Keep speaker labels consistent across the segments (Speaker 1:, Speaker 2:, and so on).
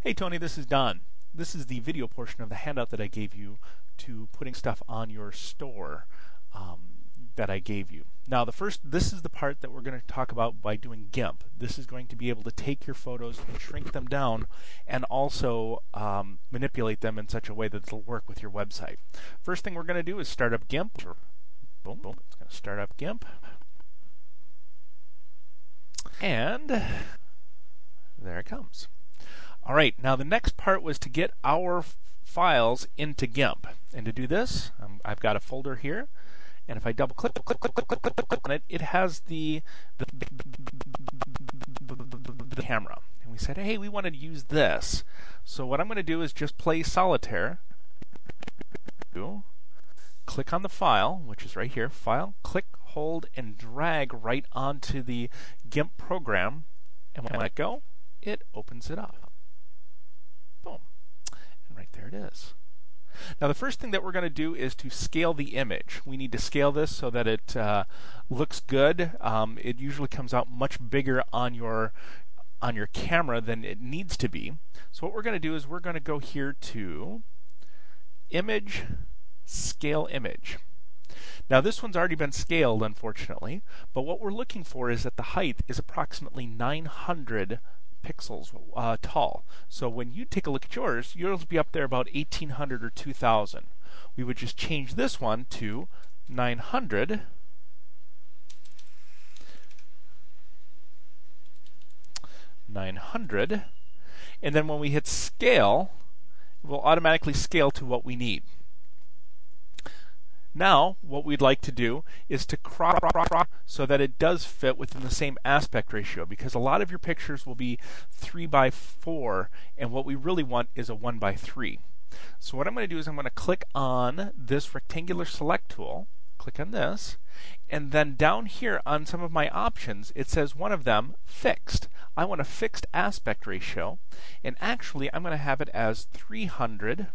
Speaker 1: Hey Tony, this is Don. This is the video portion of the handout that I gave you to putting stuff on your store that I gave you. Now this is the part that we're going to talk about by doing GIMP. This is going to be able to take your photos and shrink them down and also manipulate them in such a way that it'll work with your website. First thing we're going to do is start up GIMP. Boom, boom. It's going to start up GIMP. And there it comes. All right, now the next part was to get our files into GIMP. And to do this, I've got a folder here, and if I double click on it, it has the camera. And we said, hey, we want to use this. So what I'm going to do is just play solitaire. Click on the file, which is right here, File, click, hold, and drag right onto the GIMP program. And when I let go, it opens it up. Boom. And right there it is. Now the first thing that we're going to do is to scale the image. We need to scale this so that it looks good. It usually comes out much bigger on your camera than it needs to be. So what we're going to do is we're going to go here to Image, Scale Image. Now this one's already been scaled, unfortunately, but what we're looking for is that the height is approximately 900 pixels tall. So when you take a look at yours, yours will be up there about 1800 or 2000. We would just change this one to 900. And then when we hit scale, it will automatically scale to what we need. Now, what we'd like to do is to crop so that it does fit within the same aspect ratio, because a lot of your pictures will be 3:4, and what we really want is a 1:3. So what I'm going to do is I'm going to click on this rectangular select tool, click on this, and then down here on some of my options, it says one of them, fixed. I want a fixed aspect ratio, and actually I'm going to have it as 300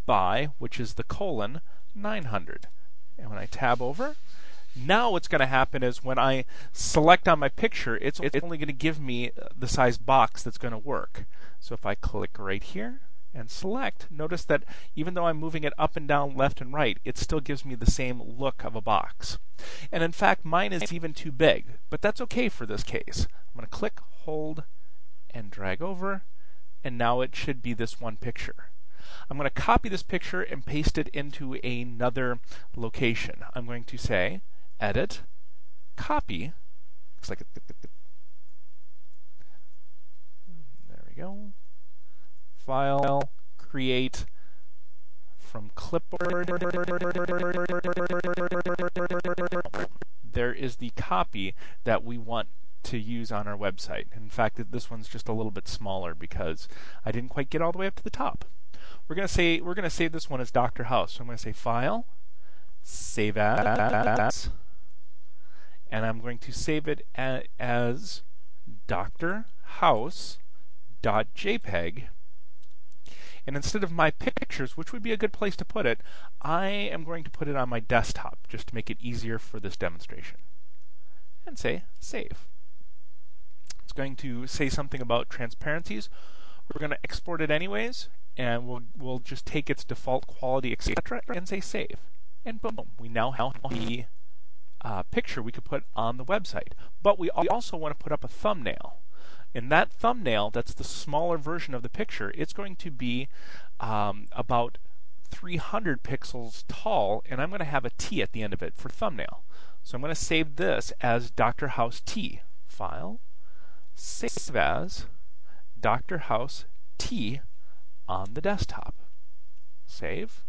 Speaker 1: by, which is the colon, 900. And when I tab over, now what's going to happen is when I select on my picture, it's only going to give me the size box that's going to work. So if I click right here and select, notice that even though I'm moving it up and down, left and right, it still gives me the same look of a box. And in fact, mine is even too big, but that's okay for this case. I'm going to click, hold, and drag over, and now it should be this one picture. I'm going to copy this picture and paste it into another location. I'm going to say, edit, copy. Looks like there we go. File, create, from clipboard. There is the copy that we want to use on our website. In fact, this one's just a little bit smaller because I didn't quite get all the way up to the top. We're going to save this one as Dr. House. So I'm going to say File, Save As, and I'm going to save it as drhouse.jpg. And instead of my pictures, which would be a good place to put it, I am going to put it on my desktop just to make it easier for this demonstration. And say Save. It's going to say something about transparencies. We're going to export it anyways, and we'll just take its default quality, etc., and say Save. And boom, we now have the picture we could put on the website. But we also want to put up a thumbnail. In that thumbnail, that's the smaller version of the picture, it's going to be about 300 pixels tall, and I'm going to have a T at the end of it for thumbnail. So I'm going to save this as Dr. House T. File, Save As, Dr. House T on the desktop. Save.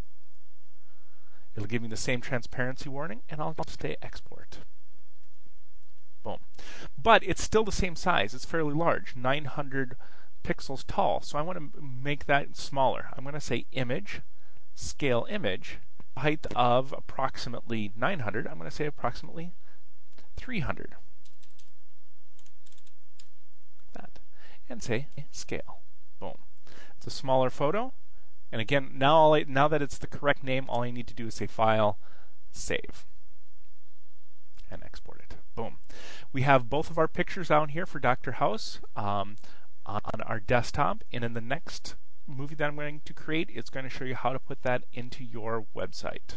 Speaker 1: It'll give me the same transparency warning, and I'll just say Export. Boom. But it's still the same size. It's fairly large, 900 pixels tall. So I want to make that smaller. I'm going to say Image, Scale Image, height of approximately 900. I'm going to say approximately 300. Like that. And say Scale. Boom. It's a smaller photo. And again, now that it's the correct name, all I need to do is say File, Save, and export it. Boom. We have both of our pictures down here for Dr. House on our desktop, and in the next movie that I'm going to create, it's going to show you how to put that into your website.